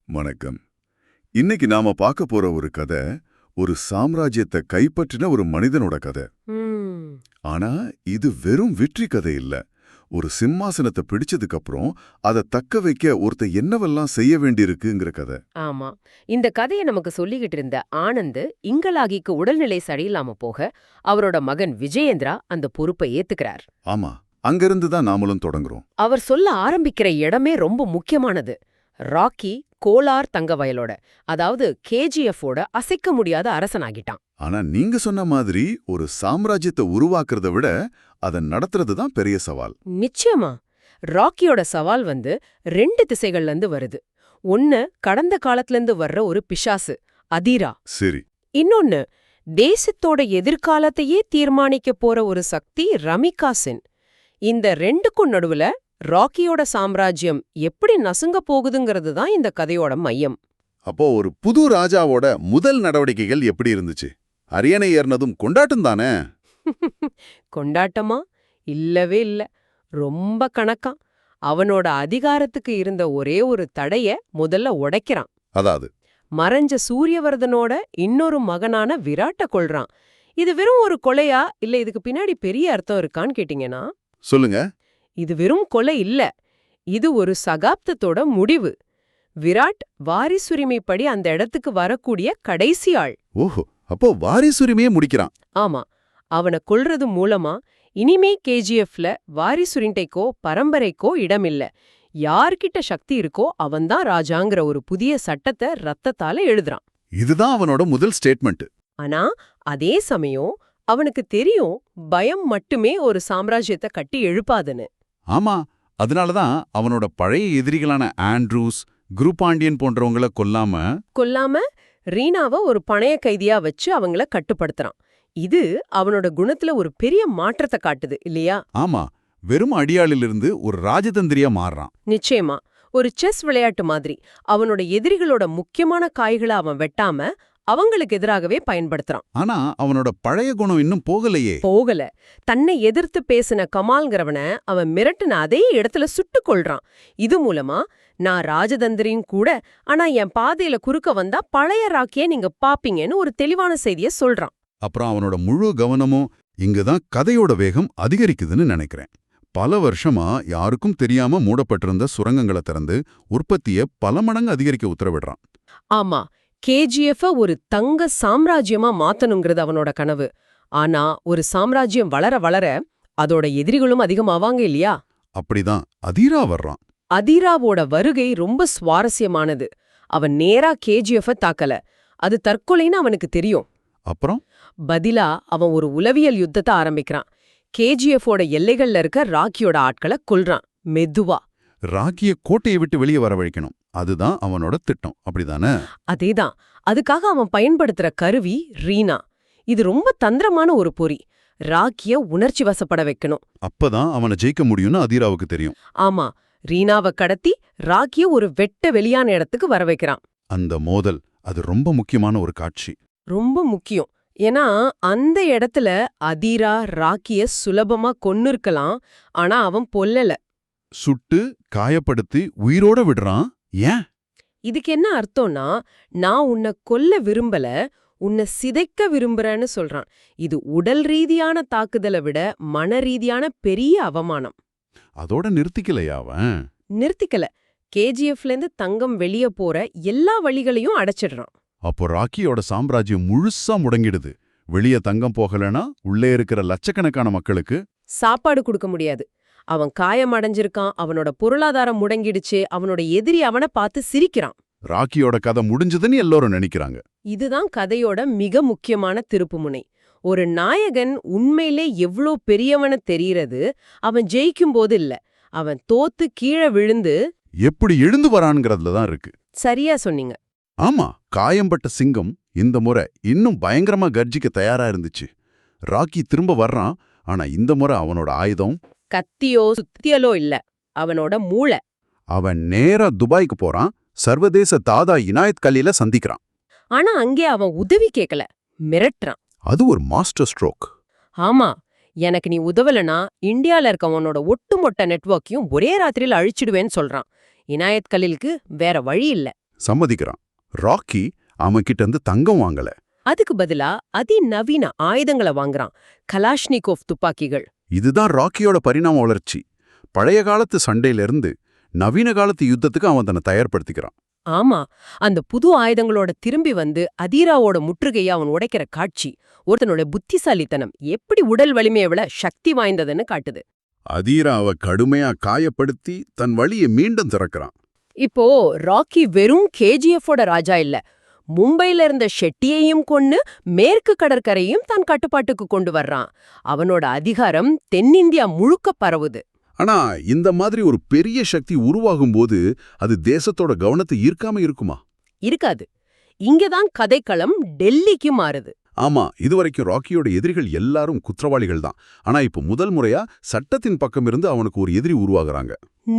வணக்கம். இன்னைக்கு நாம பார்க்க போற ஒரு கதை ஒரு சாம்ராஜ்யத்தை கைப்பற்றின ஒரு மனிதனோட கதை. ம், ஆனா இது வெறும் வெற்றி கதை இல்ல. ஒரு சிம்மாசனத்தை பிடிச்சதுக்கு அப்புறம் அதை தக்க வைக்க ஒருத்தன் என்னவெல்லாம் செய்ய வேண்டியிருக்குங்கிற கதை. ஆமா. இந்த கதையை நமக்கு சொல்லிக்கிட்டு இருந்த ஆனந்த் இங்கலாகிக்கு உடல்நிலை சரியில்லாம போக அவரோட மகன் விஜயேந்திரா அந்த பொறுப்பை ஏத்துக்கிறார். ஆமா, அங்கிருந்து தான் நாமளும் தொடங்குறோம். அவர் சொல்ல ஆரம்பிக்கிற இடமே ரொம்ப முக்கியமானது. ராக்கி கோலார் தங்க வயலோட, அதாவது கேஜிஎஃபோட அசைக்க முடியாத அரசனாகிட்டான். ஆனா நீங்க சொன்ன மாதிரி ஒரு சாம்ராஜ்யத்தை உருவாக்குறத விட அதை நடத்துறது தான் பெரிய சவால். நிச்சயமா. ராக்கியோட சவால் வந்து 2 திசைகள்ல இருந்து வருது. ஒன்னு கடந்த காலத்துல இருந்து வர்ற ஒரு பிசாசு அதீரா. சரி. இன்னொன்னு தேசத்தோட எதிர்காலத்தையே தீர்மானிக்க போற ஒரு சக்தி ரமிகாசின். இந்த 2க்கும் நடுவுல ராக்கியோட சாம்ராஜ்யம் எப்படி நசுங்க போகுதுங்கிறது தான் இந்த கதையோட மையம். அப்போ ஒரு புது ராஜாவோட முதல் நடவடிக்கைகள் எப்படி இருந்துச்சு? அரியணை ஏறினதும் கொண்டாட்டம் தானே? கொண்டாட்டமா? இல்லவே இல்ல. ரொம்ப கணக்கா. அவனோட அதிகாரத்துக்கு இருந்த ஒரே ஒரு தடைய முதல்ல உடைக்கிறான். அதாவது மறைஞ்ச சூரியவர்தனோட இன்னொரு மகனான விராட்ட கொல்றான். இது வெறும் ஒரு கொலையா இல்ல இதுக்கு பின்னாடி பெரிய அர்த்தம் இருக்கான்னு கேட்டீங்கன்னா, சொல்லுங்க. இது வெறும் கொலை இல்ல. இது ஒரு சகாப்தத்தோட முடிவு. விராட் வாரிசுரிமைப்படி அந்த இடத்துக்கு வரக்கூடிய கடைசி ஆள். ஓஹோ, அப்போ வாரிசுரிமையே முடிக்கிறான். ஆமா. அவனை கொல்றது மூலமா இனிமே கேஜிஎஃப்ல வாரிசுரிண்டைக்கோ பரம்பரைக்கோ இடமில்ல. யார்கிட்ட சக்தி இருக்கோ அவன்தான் ராஜாங்கிற ஒரு புதிய சட்டத்தை ரத்தத்தால எழுதுறான். இதுதான் அவனோட முதல் ஸ்டேட்மெண்ட். ஆனா அதே சமயம் அவனுக்கு தெரியும் பயம் மட்டுமே ஒரு சாம்ராஜ்யத்தை கட்டி எழுப்பாதுன்னு. ஆமா, அதனாலதான் அவனோட பழைய எதிரிகளான ஆண்ட்ரூஸ், குருபாண்டியன் போன்றவங்கள கொல்லாம ரீனாவை ஒரு பணைய கைதியா வச்சு அவங்கள கட்டுப்படுத்துறான். இது அவனோட குணத்துல ஒரு பெரிய மாற்றத்தை காட்டுது இல்லையா? ஆமா, வெறும் அடியாளிலிருந்து ஒரு ராஜதந்திரியா மாறுறான். நிச்சயமா. ஒரு செஸ் விளையாட்டு மாதிரி அவனோட எதிரிகளோட முக்கியமான காய்களை அவன் வெட்டாம அவங்களுக்கு எதிராகவே பயன்படுத்துறான். ஆனா அவனோட பழைய குணம் இன்னும் போகலையே. போகல. தன்னை எதிர்த்து பேசின கமால்ங்கிறவன அவன் மிரட்டுன அதே இடத்துல சுட்டுக் கொள்றான். இது மூலமா நான் ராஜதந்திரியும் கூட, ஆனா என் பாதையில குறுக்க வந்தா பழைய ராக்கிய நீங்க பாப்பீங்கன்னு ஒரு தெளிவான செய்திய சொல்றான். அப்புறம் அவனோட முழு கவனமும் இங்கதான் கதையோட வேகம் அதிகரிக்குதுன்னு நினைக்கிறேன். பல வருஷமா யாருக்கும் தெரியாம மூடப்பட்டிருந்த சுரங்கங்களை திறந்து உற்பத்திய பல மடங்கு அதிகரிக்க உத்தரவிடுறான். ஆமா, கேஜிஎஃப் ஒரு தங்க சாம்ராஜ்யமா மாத்தணுங்கிறது அவனோட கனவு. ஆனா ஒரு சாம்ராஜ்யம் வளர வளர அதோட எதிரிகளும் அதிகமாவாங்க இல்லையா? அப்படிதான் அதீரா வர்றான். அதீராவோட வருகை ரொம்ப சுவாரஸ்யமானது. அவன் நேரா கேஜிஎஃப் தாக்கல. அது தற்கொலைன்னு அவனுக்கு தெரியும். அப்புறம் பதிலா அவன் ஒரு உளவியல் யுத்தத்தை ஆரம்பிக்கிறான். கேஜிஎஃபோட எல்லைகள்ல இருக்க ராக்கியோட ஆட்களை கொல்றான். மெதுவா. ராக்கிய கோட்டையை விட்டு வெளியே வரவழைக்கணும். அதுதான் அவனோட திட்டம், அப்படிதானே? அதேதான். அதுக்காக அவன் பயன்படுத்துற கருவி ரீனா. இது ரொம்ப தந்திரமான ஒரு பொறி. ராக்கிய உணர்ச்சி வசப்பட வைக்கணும். அப்பதான் அவனை ஜெயிக்க முடியும்னு அதீராவுக்கு தெரியும். ஆமா, ரீனாவை கடத்தி ராக்கிய ஒரு வெட்ட வெளியான இடத்துக்கு வர வைக்கிறான். அந்த மோதல், அது ரொம்ப முக்கியமான ஒரு காட்சி. ரொம்ப முக்கியம். ஏன்னா அந்த இடத்துல அதீரா ராக்கிய சுலபமா கொன்னிருக்கலாம். ஆனா அவன் பொல்லல. சுட்டு காயப்படுத்தி உயிரோட விடுறான். ஏன்? இதுக்கு என்ன அர்த்தம்னா, நான் உன்னை கொல்ல விரும்பல, உன்னை சிதைக்க விரும்புறேன்னு சொல்றான். இது உடல் ரீதியான தாக்குதலை விட மன ரீதியான பெரிய அவமானம். அதோட நிறுத்திக்கலையா அவன்? நிறுத்திக்கல. கேஜிஎஃப்லேருந்து தங்கம் வெளியே போற எல்லா வழிகளையும் அடைச்சிடுறான். அப்போ ராக்கியோட சாம்ராஜ்யம் முழுசா முடங்கிடுது. வெளியே தங்கம் போகலனா உள்ளே இருக்கிற லட்சக்கணக்கான மக்களுக்கு சாப்பாடு கொடுக்க முடியாது. அவன் காயம் அடைஞ்சிருக்கான், அவனோட பொருளாதாரம் முடங்கிடுச்சு, அவனோட எதிரி அவனை பார்த்து சிரிக்கிறான். ராக்கியோட கதை முடிஞ்சதுன்னு எல்லாரும் நினைக்கிறாங்க. இதுதான் கதையோட மிக முக்கியமான திருப்புமுனை. ஒரு நாயகன் உண்மையிலே எவ்ளோ பெரியவன தெரியறது அவன் ஜெயிக்கும் போது இல்ல, அவன் தோத்து கீழே விழுந்து எப்படி எழுந்து வரான்ங்கிறதுல தான் இருக்கு. சரியா சொன்னீங்க. ஆமா, காயம்பட்ட சிங்கம் இந்த முறை இன்னும் பயங்கரமா கர்ஜிக்க தயாரா இருந்துச்சு. ராக்கி திரும்ப வர்றான். ஆனா இந்த முறை அவனோட ஆயுதம் கத்தியோ சுத்தியலோ இல்ல, அவனோட மூளை. அவன் நேரா துபாய்க்கு போறான். சர்வதேச தாதா இனாயத் கலில சந்திக்கிறான். ஆனா அங்கே அவன் உதவி கேட்கல, மிரட்டுறான். அது ஒரு மாஸ்டர் ஸ்ட்ரோக். ஆமா, எனக்கு நீ உதவலனா இந்தியால இருக்கவனோட ஒட்டுமொத்த நெட்வொர்க்கையும் ஒரே ராத்திரியில அழிச்சிடுவேன்னு சொல்றான். இனாயத் கலீலுக்கு வேற வழி இல்ல. சம்மதிக்கிறான். ராக்கி அவன்கிட்ட இருந்து தங்கம் வாங்கல. அதுக்கு பதிலா அதிநவீன ஆயுதங்களை வாங்குறான். கலாஷ்னிகோவ் துப்பாக்கிகள். இதுதான் ராக்கியோட பரிணாம வளர்ச்சி. பழைய காலத்து சண்டையிலிருந்து நவீன காலத்து யுத்தத்துக்கு அவன் தன்னை தயார்படுத்திக்கிறான். ஆமா, அந்த புது ஆயுதங்களோட திரும்பி வந்து அதீராவோட முற்றுகையை அவன் உடைக்கிற காட்சி ஒருத்தனோட புத்திசாலித்தனம் எப்படி உடல் வலிமையை விட சக்தி வாய்ந்ததுன்னு காட்டுது. அதீராவை கடுமையா காயப்படுத்தி தன் வழியை மீண்டும் திறக்கிறான். இப்போ ராக்கி வெறும் கேஜிஎஃபோட ராஜா இல்ல, மும்பைல இருந்த ஷெட்டியையும் கொன்னு மேற்கு கடற்கரையும் தன் கட்டுப்பாட்டுக்கு கொண்டு வர்றான். அவனோட அதிகாரம் தென்னிந்தியா முழுக்க பரவுது. ஆனா இந்த மாதிரி ஒரு பெரிய சக்தி உருவாகும்போது அது தேசத்தோட கவனத்தை ஈர்க்காம இருக்குமா? இருக்காது. இங்கதான் கதைக்களம் டெல்லிக்கு மாறுது. ஆமா, இதுவரைக்கும் ராக்கியோட எதிரிகள் எல்லாரும் குற்றவாளிகள் தான். ஆனா இப்ப முதல் முறையா சட்டத்தின் பக்கம் இருந்து அவனுக்கு ஒரு எதிரி உருவாகுறாங்க.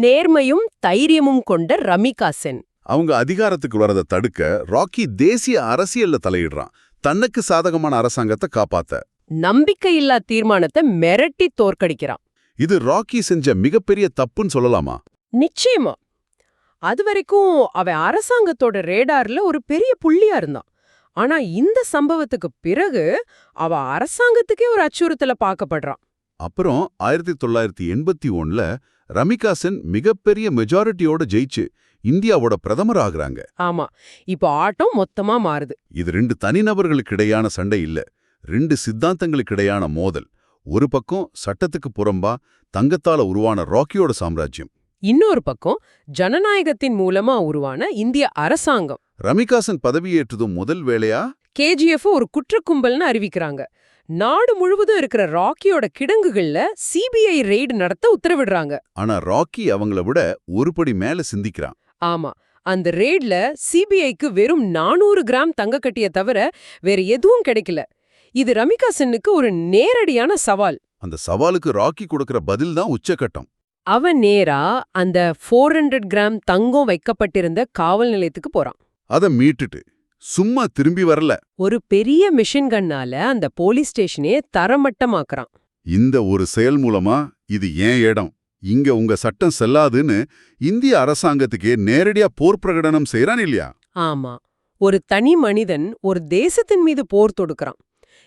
நேர்மையும் தைரியமும் கொண்ட ரமிகா சென். அவங்க அதிகாரத்துக்கு வரதை தடுக்க ராக்கி தேசிய அரசியல்ல தலையிடுறான், தனக்கு சாதகமான அரசாங்கத்தை காப்பாத்த. நம்பிக்கையில்லா தீர்மானத்தை மிரட்டி தோற்கடிக்கிறான். இது ராக்கி செஞ்ச மிகப்பெரிய தப்புன்னு சொல்லலாமா? நிச்சயமா. அதுவரைக்கும் அவன் அரசாங்கத்தோட ரேடார்ல ஒரு பெரிய புள்ளியா இருந்தான். ஆனா இந்த சம்பவத்துக்கு பிறகு அவ அரசாங்கத்துக்கே ஒரு அச்சுறுத்தல பார்க்கப்படுறான். அப்புறம் 1981ல ரமிகா சென் மிகப்பெரிய மெஜாரிட்டியோட ஜெயிச்சு இந்தியாவோட பிரதமர் ஆகுறாங்க. ஆமா, இப்போ ஆட்டம் மொத்தமா மாறுது. இது 2 தனிநபர்களுக்கு இடையான சண்டை இல்ல, 2 சித்தாந்தங்களுக்கு இடையான மோதல். ஒரு பக்கம் சட்டத்துக்கு புறம்பா தங்கத்தால உருவான ராக்கியோட சாம்ராஜ்யம், இன்னொரு பக்கம் ஜனநாயகத்தின் மூலமா உருவான இந்திய அரசாங்கம். ரமிகா சென் பதவியேற்றதும் முதல் வேளையா கேஜிஎஃப் ஒரு குற்றக்கும்பல்னு அறிவிக்கிறாங்க. நாடு முழுவதும் இருக்கிற ராக்கியோட கிடங்குகள்ல சிபிஐ ரெய்டு நடத்த உத்தரவிடுறாங்க. ஆனா ராக்கி அவங்கள விட ஒரு படி மேல சிந்திக்கிறான். ஆமா, அந்த ரெய்ட்ல சிபிஐக்கு வெறும் 400 கிராம் தங்க கட்டிய தவிர வேற எதுவும் கிடைக்கல. இது ரமிகா சென்னுக்கு ஒரு நேரடியான சவால். அந்த சவாலுக்கு ராக்கி கொடுக்கிற பதில் தான் உச்சகட்டம். அவன் நேரா அந்த 400 கிராம் தங்கம் வைக்கப்பட்டிருந்த காவல் நிலையத்துக்கு போறான். அத மீட்டுட்டு சும்மா திரும்பி வரல, ஒரு பெரிய மிஷின் கண்ணால அந்த போலீஸ் ஸ்டேஷனே தரமட்டமாக்குறான். இந்த ஒரு செயல் மூலமா இது ஏன் இடம், இங்க உங்க சட்டம் செல்லாதுன்னு இந்திய அரசாங்கத்துக்கே நேரடியா போர் பிரகடனம் செய்றான் இல்லையா? ஆமா, ஒரு தனி மனிதன் ஒரு தேசத்தின் மீது போர் தொடுக்கிறான்.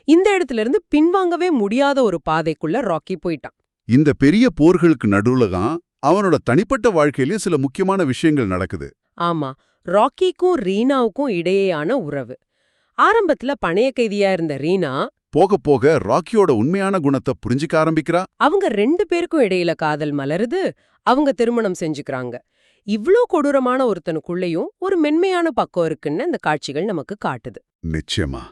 இந்த இடத்துல இருந்து பின்வாங்கவே முடியாத ஒரு பாதைக்குள்ள ராக்கி போயிட்டான். இந்த பெரிய போர்களுக்கு நடுவுல தான் அவனோட தனிப்பட்ட வாழ்க்கையிலயும் சில முக்கியமான விஷயங்கள் நடக்குது. ஆமா, ராக்கிக்கும் ரீனாவுக்கும் இடையேயான உறவு. ஆரம்பத்துல பணைய கைதியா இருந்த ரீனா போக போக ராக்கியோட உண்மையான குணத்தை புரிஞ்சிக்க ஆரம்பிக்கிறா. அவங்க 2 பேருக்கும் இடையில காதல் மலருது. அவங்க திருமணம் செஞ்சுக்கிறாங்க. இவ்ளோ கொடூரமான ஒருத்தனுக்குள்ளேயும் ஒரு மென்மையான பக்கம் இருக்குன்னு இந்த காட்சிகள் நமக்கு காட்டுது. நிச்சயமா.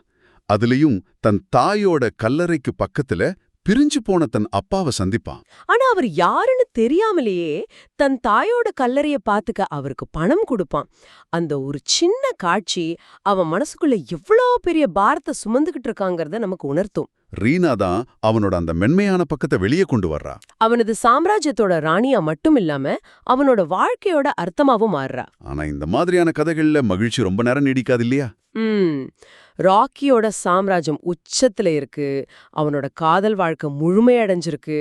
அதுலயும் தன் தாயோட கல்லறைக்கு பக்கத்துல பிரிஞ்சு போன தன் அப்பாவை சந்திப்பான். ஆனா அவர் யாருன்னு தெரியாமலேயே தன் தாயோட கல்லறைய பாத்துக்க அவருக்கு பணம் கொடுப்பான். அந்த ஒரு சின்ன காட்சி அவன் மனசுக்குள்ள எவ்வளோ பெரிய பாரத்தை சுமந்துகிட்டு இருக்காங்கிறத நமக்கு உணர்த்தும். ரீனா தான் அவனோட அந்த மென்மையான பக்கத்தை வெளியே கொண்டு வர்றா. அவனது சாம்ராஜ்யத்தோட ராணியா மட்டும் இல்லாம அவனோட வாழ்க்கையோட அர்த்தமாவும் மாறுறா. ஆனா இந்த மாதிரியான கதைகள்ல மகிழ்ச்சி ரொம்ப நேரம் நீடிக்காது இல்லையா? ராக்கியோட சாம்ராஜ்யம் உச்சத்துல இருக்கு. அவனோட காதல் வாழ்க்கை முழுமையடைஞ்சிருக்கு.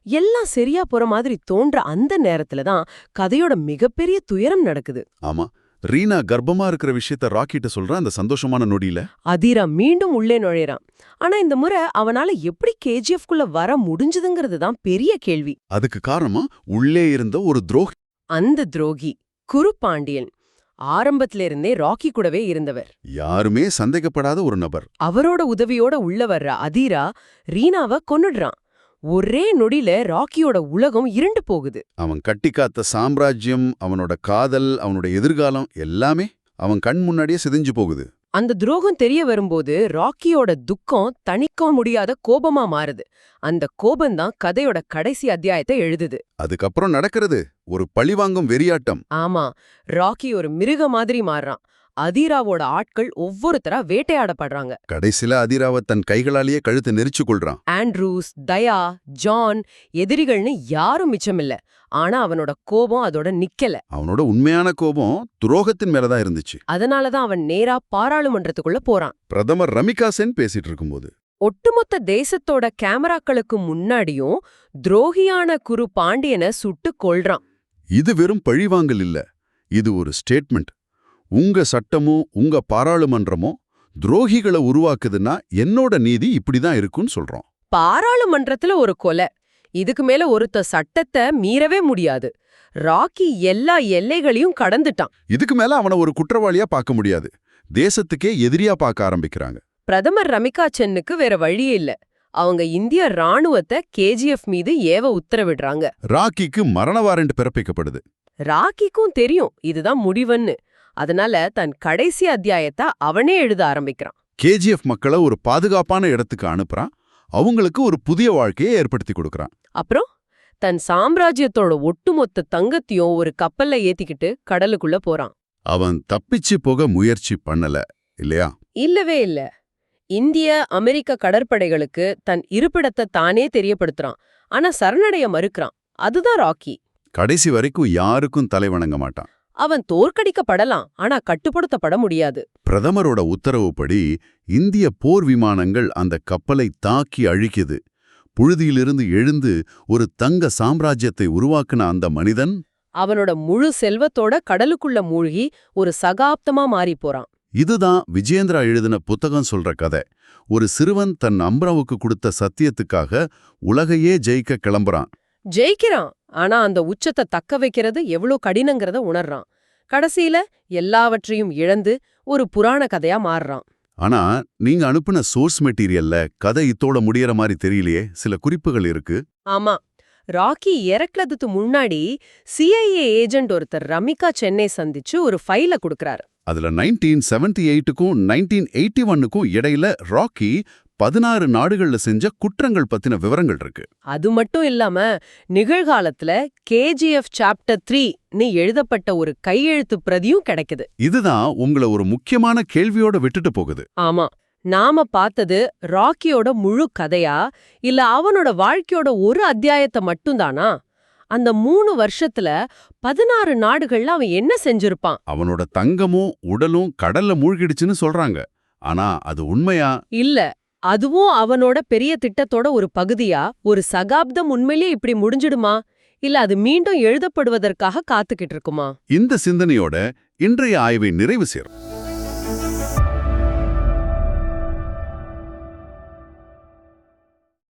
எல்லாம் சரியா போற மாதிரி தோன்ற அந்த நேரத்துல தான் கதையோட மிகப்பெரிய துயரம் நடக்குது. ஆமா, ரீனா கர்ப்பமா இருக்கிற விஷயத்த ராக்கிட்ட சொல்றான் அந்த சந்தோஷமான நொடியில. அதீரா மீண்டும் உள்ளே நுழையறான். ஆனா இந்த முறை அவனால எப்படி கேஜிஎஃப்குள்ள வர முடிஞ்சதுங்கிறது தான் பெரிய கேள்வி. அதுக்கு காரணமா உள்ளே இருந்த ஒரு துரோகி. அந்த துரோகி குருபாண்டியன். ஆரம்பத்துல இருந்தே ராக்கி கூடவே இருந்தவர். யாருமே சந்தேகப்படாத ஒரு நபர். அவரோட உதவியோட உள்ள வர்ற அதீரா ரீனாவை கொன்னுடுறான். ஒரே நொடியில ராக்கியோட உலகம் இருண்டு போகுது. அவன் கட்டிக்காத்த சாம்ராஜ்யம், அவனோட காதல், அவனோட எதிர்காலம் எல்லாமே அவன் கண் முன்னாடியே சிதைஞ்சு போகுது. அந்த துரோகம் தெரிய வரும்போது ராக்கியோட துக்கம் தணிக்க முடியாத கோபமா மாறுது. அந்த கோபம்தான் கதையோட கடைசி அத்தியாயத்தை எழுதுது. அதுக்கப்புறம் நடக்கிறது ஒரு பழிவாங்கும் வெறியாட்டம். ஆமா, ராக்கி ஒரு மிருக மாதிரி மாறுறான். அதீராவோட ஆட்கள் ஒவ்வொருத்தரா வேட்டையாடப்படுறாங்க. கடைசில அதீராவை தன் கைகளாலேயே கழுத்தை நெரிச்சு கொள்றான். ஆண்ட்ரூஸ், தயா, ஜான் எதிரிகள்னு யாரும் மிச்சமில்ல. ஆனா அவனோட கோபம் அதோட நிக்கல. அவனோட உண்மையான கோபம் துரோகத்தின் மேலதான் இருந்துச்சு. அதனாலதான் அவன் நேரா பாராளுமன்றத்துக்குள்ள போறான். பிரதமர் ரமிகா சென் பேசிட்டு இருக்கும்போது ஒட்டுமொத்த தேசத்தோட கேமராக்களுக்கு முன்னாடியும் துரோகியான குரு பாண்டியனை சுட்டு கொல்றான். இது வெறும் பழிவாங்கல் இல்ல, இது ஒரு ஸ்டேட்மெண்ட், உங்க சட்டமும் உங்க பாராளுமன்றமும் துரோகிகளை உருவாக்குதுன்னா என்னோட நீதி இப்படிதான் இருக்குன்னு சொல்றோம். பாராளுமன்றத்துல ஒரு கொலை, இதுக்கு மேல ஒருத்த சட்டத்தை மீறவே முடியாது. ராக்கி எல்லா எல்லைகளையும் கடந்துட்டான். இதுக்கு மேல அவனை ஒரு குற்றவாளியா பார்க்க முடியாது. தேசத்துக்கே எதிரியா பார்க்க ஆரம்பிக்கிறாங்க. பிரதமர் ரமிகா சென்னுக்கு வேற வழியே இல்ல. அவங்க இந்திய ராணுவத்தை கேஜிஎஃப் மீது ஏவ உத்தரவிடுறாங்க. ராக்கிக்கு மரண வாரண்ட் பிறப்பிக்கப்படுது. ராக்கிக்கும் தெரியும் இதுதான் முடிவுன்னு. அதனால தன் கடைசி அத்தியாயத்தை அவனே எழுத ஆரம்பிக்கிறான். கேஜிஎஃப் மக்களை ஒரு பாதுகாப்பான இடத்துக்கு அனுப்புறான். அவங்களுக்கு ஒரு புதிய வாழ்க்கையை ஏற்படுத்தி கொடுக்கறான். அப்புறம் தன் சாம்ராஜ்யத்தோட ஒட்டுமொத்த தங்கத்தையும் ஒரு கப்பல்ல ஏத்திக்கிட்டு கடலுக்குள்ள போறான். அவன் தப்பிச்சு போக முயற்சி பண்ணல இல்லையா? இல்லவே இல்ல. இந்திய அமெரிக்க கடற்படைகளுக்கு தன் இருப்பிடத்தை தானே தெரியப்படுத்துறான். ஆனா சரணடைய மறுக்கிறான். அதுதான் ராக்கி. கடைசி வரைக்கும் யாருக்கும் தலை வணங்க மாட்டான். அவன் தோற்கடிக்கப்படலாம், ஆனா கட்டுப்படுத்தப்பட முடியாது. பிரதமரோட உத்தரவுப்படி இந்திய போர் விமானங்கள் அந்த கப்பலை தாக்கி அழிக்குது. புழுதியிலிருந்து எழுந்து ஒரு தங்க சாம்ராஜ்யத்தை உருவாக்குன அந்த மனிதன் அவனோட முழு செல்வத்தோட கடலுக்குள்ள மூழ்கி ஒரு சகாப்தமா மாறி போறான். இதுதான் விஜயேந்திரா எழுதின புத்தகம் சொல்ற கதை. ஒரு சிறுவன் தன் அம்ராவுக்கு கொடுத்த சத்தியத்துக்காக உலகையே ஜெயிக்க கிளம்புறான். ஜெயிக்கிறான், ஆனா அந்த உச்சத்தை தக்க வைக்கிறது எவ்வளோ கடினங்கிறத உணர்றான். கடைசியில எல்லாவற்றையும் இழந்து ஒரு புராண கதையா மாறுறான். ஆனா நீங்க அனுப்புன சோர்ஸ் மெட்டீரியல்ல கதை இத்தோட முடியற மாதிரி தெரியலையே. சில குறிப்புகள் இருக்கு. ஆமா, ராக்கி இறக்குறதுக்கு முன்னாடி சிஐஏ ஏஜென்ட் ஒருத்தர் ரமிகா சென்னை சந்திச்சு ஒரு ஃபைல கொடுக்கறாரு. அதுல 1978க்கும் 1981க்கும் இடையில ராக்கி 16 நாடுகள்ல செஞ்ச குற்றங்கள் பத்தின விவரங்கள் இருக்கு. அது மட்டும் இல்லாம நிகழ்காலத்துல கேஜிஎஃப் சாப்டர் 3ன்னு எழுதப்பட்ட ஒரு கையெழுத்து பிரதியும் கிடைக்குது. இதுதான் உங்களை ஒரு முக்கியமான கேள்வியோட விட்டுட்டு போகுது. ஆமா, நாம பார்த்தது ராக்கியோட முழு கதையா இல்ல அவனோட வாழ்க்கையோட ஒரு அத்தியாயத்தை மட்டும்தானா? அந்த 3 வருஷத்துல 16 நாடுகள்ல அவன் என்ன செஞ்சிருப்பான்? அவனோட தங்கமும் உடலும் கடல்ல மூழ்கிடுச்சுன்னு சொல்றாங்க. ஆனா அது உண்மையா? இல்ல, அதுவும் அவனோட பெரிய திட்டத்தோட ஒரு பகுதியா? ஒரு சகாப்தம் உண்மையிலே இப்படி முடிஞ்சிடுமா? இல்ல அது மீண்டும் எழுதப்படுவதற்காக காத்துக்கிட்டு இருக்குமா? இந்த சிந்தனையோட இன்றைய ஆய்வை நிறைவு செய்றோம்.